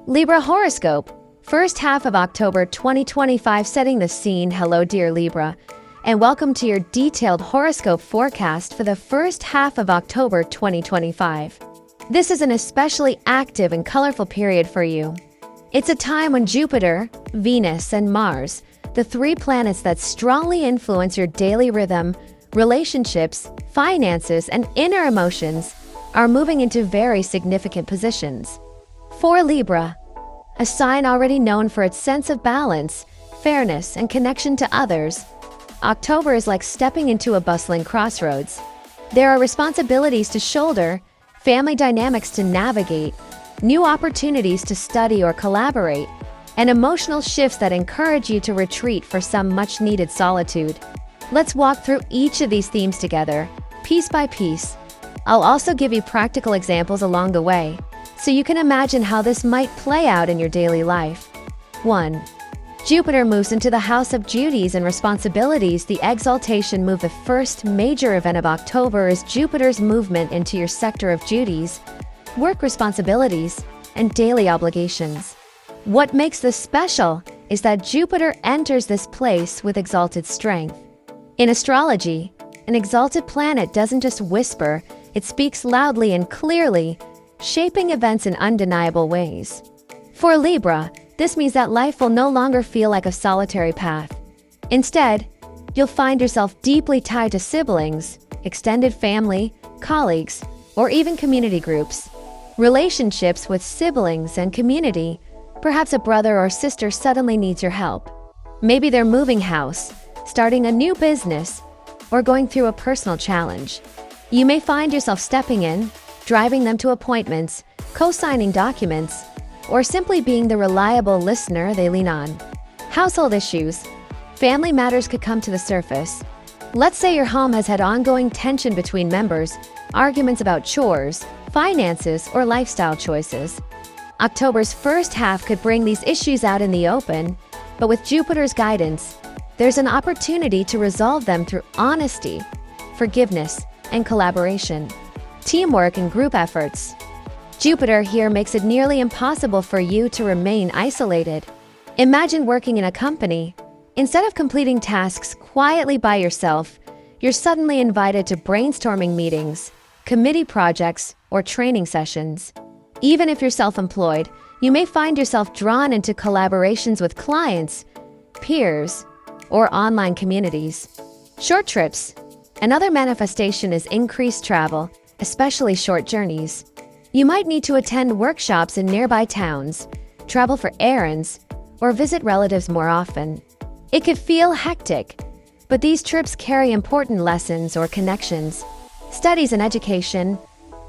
Libra Horoscope, first half of October 2025, setting the scene. Hello, dear Libra, and welcome to your detailed horoscope forecast for the first half of October 2025. This is an especially active and colorful period for you. It's a time when Jupiter, Venus, and Mars, the three planets that strongly influence your daily rhythm, relationships, finances, and inner emotions, are moving into very significant positions. For Libra, a sign already known for its sense of balance, fairness, and connection to others, October is like stepping into a bustling crossroads. There are responsibilities to shoulder, family dynamics to navigate, new opportunities to study or collaborate, and emotional shifts that encourage you to retreat for some much-needed solitude. Let's walk through each of these themes together, piece by piece. I'll also give you practical examples along the way, so you can imagine how this might play out in your daily life. 1. Jupiter moves into the house of duties and responsibilities. The exaltation move. The first major event of October is Jupiter's movement into your sector of duties, work responsibilities, and daily obligations. What makes this special is that Jupiter enters this place with exalted strength. In astrology, an exalted planet doesn't just whisper, it speaks loudly and clearly, shaping events in undeniable ways. For Libra, this means that life will no longer feel like a solitary path. Instead, you'll find yourself deeply tied to siblings, extended family, colleagues, or even community groups. Relationships with siblings and community, perhaps a brother or sister suddenly needs your help. Maybe they're moving house, starting a new business, or going through a personal challenge. You may find yourself stepping in, driving them to appointments, co-signing documents, or simply being the reliable listener they lean on. Household issues. Family matters could come to the surface. Let's say your home has had ongoing tension between members, arguments about chores, finances, or lifestyle choices. October's first half could bring these issues out in the open, but with Jupiter's guidance, there's an opportunity to resolve them through honesty, forgiveness, and collaboration. Teamwork and group efforts. Jupiter here makes it nearly impossible for you to remain isolated. Imagine working in a company. Instead of completing tasks quietly by yourself, you're suddenly invited to brainstorming meetings, committee projects, or training sessions. Even if you're self-employed, you may find yourself drawn into collaborations with clients, peers, or online communities. Short trips. Another manifestation is increased travel, especially short journeys. You might need to attend workshops in nearby towns, travel for errands, or visit relatives more often. It could feel hectic, but these trips carry important lessons or connections. Studies and education.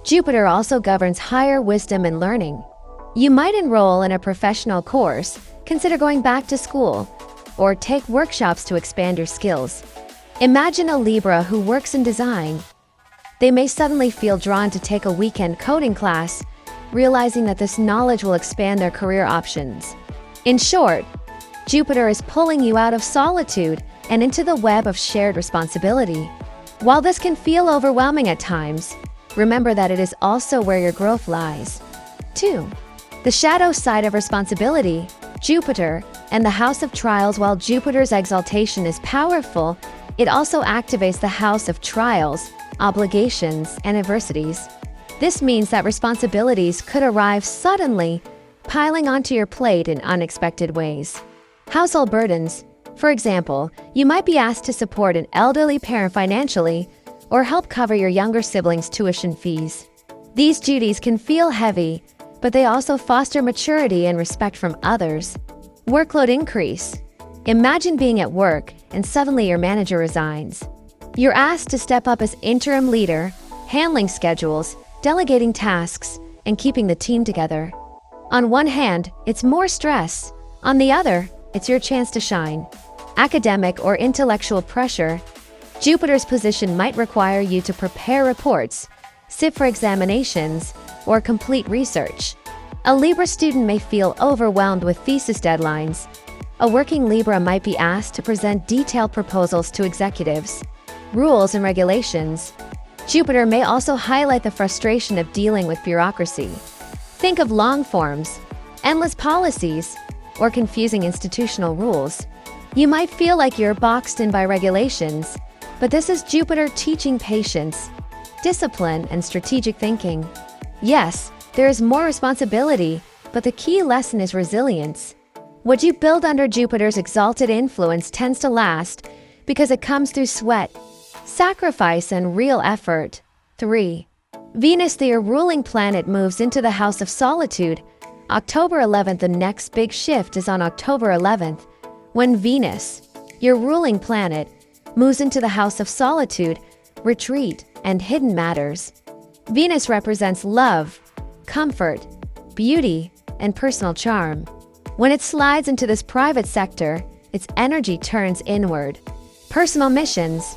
Jupiter also governs higher wisdom and learning. You might enroll in a professional course, consider going back to school, or take workshops to expand your skills. Imagine a Libra who works in design. They may suddenly feel drawn to take a weekend coding class, realizing that this knowledge will expand their career options. In short, Jupiter is pulling you out of solitude and into the web of shared responsibility. While this can feel overwhelming at times, remember that it is also where your growth lies. 2. The shadow side of responsibility. Jupiter and the house of trials. While Jupiter's exaltation is powerful, it also activates the house of trials, obligations, and adversities. This means that responsibilities could arrive suddenly, piling onto your plate in unexpected ways. Household burdens. For example, you might be asked to support an elderly parent financially or help cover your younger siblings' tuition fees. These duties can feel heavy, but they also foster maturity and respect from others. Workload increase. Imagine being at work and suddenly your manager resigns. You're asked to step up as interim leader, handling schedules, delegating tasks, and keeping the team together. On one hand, it's more stress. On the other, it's your chance to shine. Academic or intellectual pressure. Jupiter's position might require you to prepare reports, sit for examinations, or complete research. A Libra student may feel overwhelmed with thesis deadlines. A working Libra might be asked to present detailed proposals to executives. Rules and regulations. Jupiter may also highlight the frustration of dealing with bureaucracy. Think of long forms, endless policies, or confusing institutional rules. You might feel like you're boxed in by regulations, but this is Jupiter teaching patience, discipline, and strategic thinking. Yes, there is more responsibility, but the key lesson is resilience. What you build under Jupiter's exalted influence tends to last because it comes through sweat, sacrifice, and real effort. 3. Venus, your ruling planet, moves into the house of solitude. October 11th, the next big shift is on October 11th, when Venus, your ruling planet, moves into the house of solitude, retreat, and hidden matters. Venus represents love, comfort, beauty, and personal charm. When it slides into this private sector, its energy turns inward. Personal missions.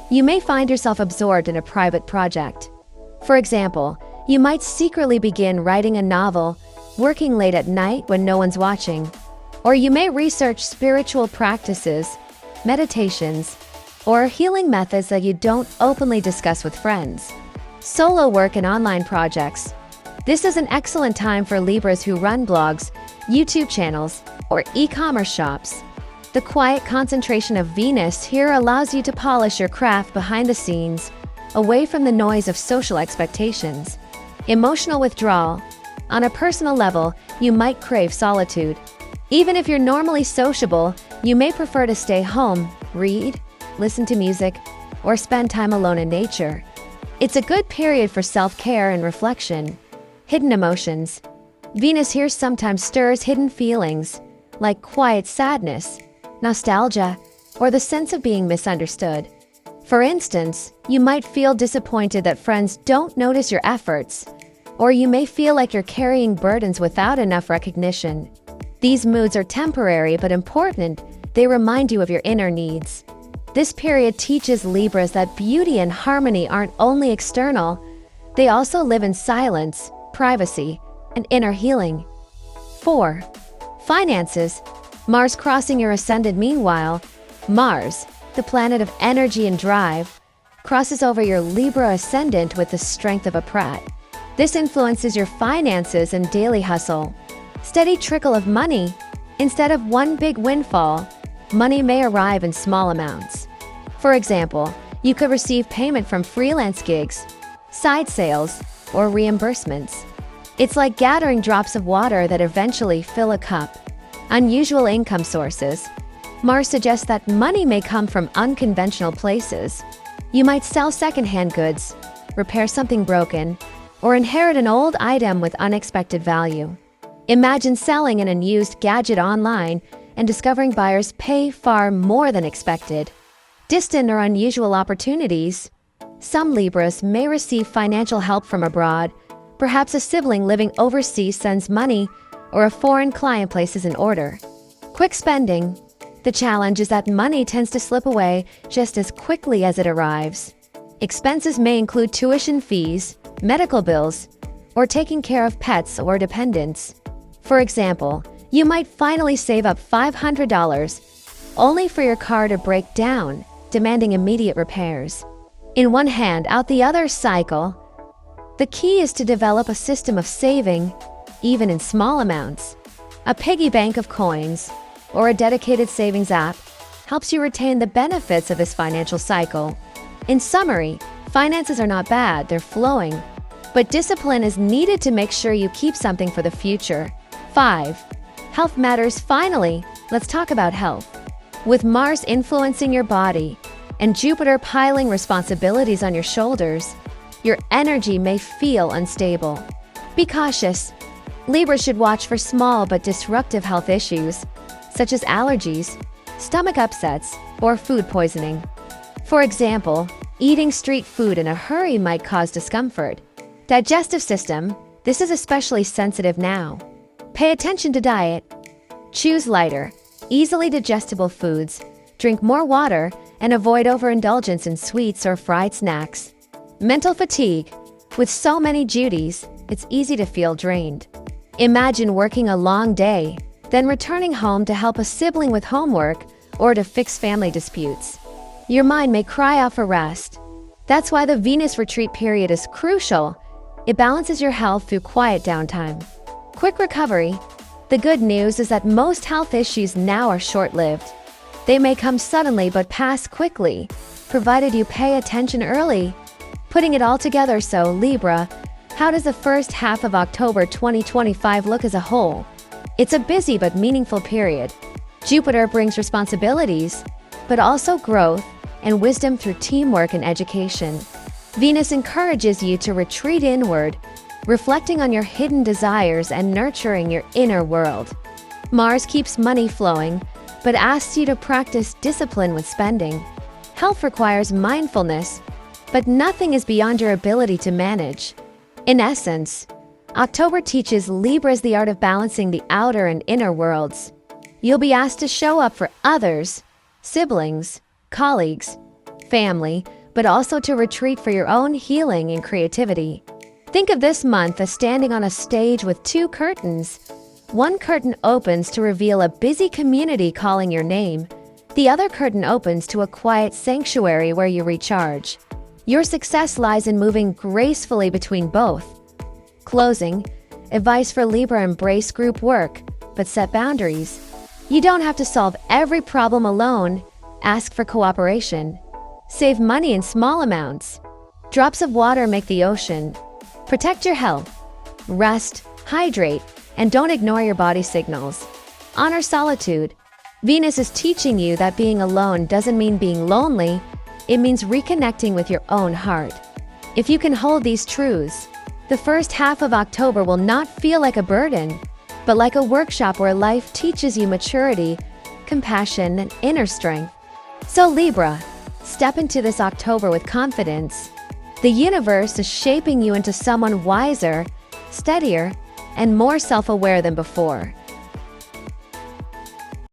You may find yourself absorbed in a private project. For example, you might secretly begin writing a novel, working late at night when no one's watching. Or you may research spiritual practices, meditations, or healing methods that you don't openly discuss with friends. Solo work and online projects. This is an excellent time for Libras who run blogs, YouTube channels, or e-commerce shops. The quiet concentration of Venus here allows you to polish your craft behind the scenes, away from the noise of social expectations. Emotional withdrawal. On a personal level, you might crave solitude. Even if you're normally sociable, you may prefer to stay home, read, listen to music, or spend time alone in nature. It's a good period for self-care and reflection. Hidden emotions. Venus here sometimes stirs hidden feelings, like quiet sadness, nostalgia, or the sense of being misunderstood. For instance, you might feel disappointed that friends don't notice your efforts, or you may feel like you're carrying burdens without enough recognition. These moods are temporary but important. They remind you of your inner needs. This period teaches Libras that beauty and harmony aren't only external, they also live in silence, privacy, and inner healing. 4. Finances. Mars crossing your ascendant. Meanwhile, Mars, the planet of energy and drive, crosses over your Libra ascendant with the strength of a Prat. This influences your finances and daily hustle. Steady trickle of money. Instead of one big windfall, money may arrive in small amounts. For example, you could receive payment from freelance gigs, side sales, or reimbursements. It's like gathering drops of water that eventually fill a cup. Unusual income sources. Mars suggests that money may come from unconventional places. You might sell secondhand goods, repair something broken, or inherit an old item with unexpected value. Imagine selling an unused gadget online and discovering buyers pay far more than expected. Distant or unusual opportunities. Some Libras may receive financial help from abroad. Perhaps a sibling living overseas sends money, or a foreign client places an order. Quick spending. The challenge is that money tends to slip away just as quickly as it arrives. Expenses may include tuition fees, medical bills, or taking care of pets or dependents. For example, you might finally save up $500, only for your car to break down, demanding immediate repairs. In one hand, out the other cycle. The key is to develop a system of saving, even in small amounts. A piggy bank of coins, or a dedicated savings app, helps you retain the benefits of this financial cycle. In summary, finances are not bad, they're flowing. But discipline is needed to make sure you keep something for the future. 5. Health matters. Finally, let's talk about health. With Mars influencing your body and Jupiter piling responsibilities on your shoulders, your energy may feel unstable. Be cautious. Libra should watch for small but disruptive health issues, such as allergies, stomach upsets, or food poisoning. For example, eating street food in a hurry might cause discomfort. Digestive system. This is especially sensitive now. Pay attention to diet. Choose lighter, easily digestible foods, drink more water, and avoid overindulgence in sweets or fried snacks. Mental fatigue. With so many duties, it's easy to feel drained. Imagine working a long day, then returning home to help a sibling with homework or to fix family disputes. Your mind may cry out for rest. That's why the Venus retreat period is crucial. It balances your health through quiet downtime. Quick recovery. The good news is that most health issues now are short-lived. They may come suddenly but pass quickly, provided you pay attention early. Putting it all together, so Libra, how does the first half of October 2025 look as a whole? It's a busy but meaningful period. Jupiter brings responsibilities, but also growth and wisdom through teamwork and education. Venus encourages you to retreat inward, reflecting on your hidden desires and nurturing your inner world. Mars keeps money flowing, but asks you to practice discipline with spending. Health requires mindfulness, but nothing is beyond your ability to manage. In essence, October teaches Libras the art of balancing the outer and inner worlds. You'll be asked to show up for others, siblings, colleagues, family, but also to retreat for your own healing and creativity. Think of this month as standing on a stage with two curtains. One curtain opens to reveal a busy community calling your name. The other curtain opens to a quiet sanctuary where you recharge. Your success lies in moving gracefully between both. Closing, advice for Libra: embrace group work, but set boundaries. You don't have to solve every problem alone. Ask for cooperation. Save money in small amounts. Drops of water make the ocean. Protect your health. Rest, hydrate, and don't ignore your body signals. Honor solitude. Venus is teaching you that being alone doesn't mean being lonely. It means reconnecting with your own heart. If you can hold these truths, the first half of October will not feel like a burden, but like a workshop where life teaches you maturity, compassion, and inner strength. So Libra, step into this October with confidence. The universe is shaping you into someone wiser, steadier, and more self-aware than before.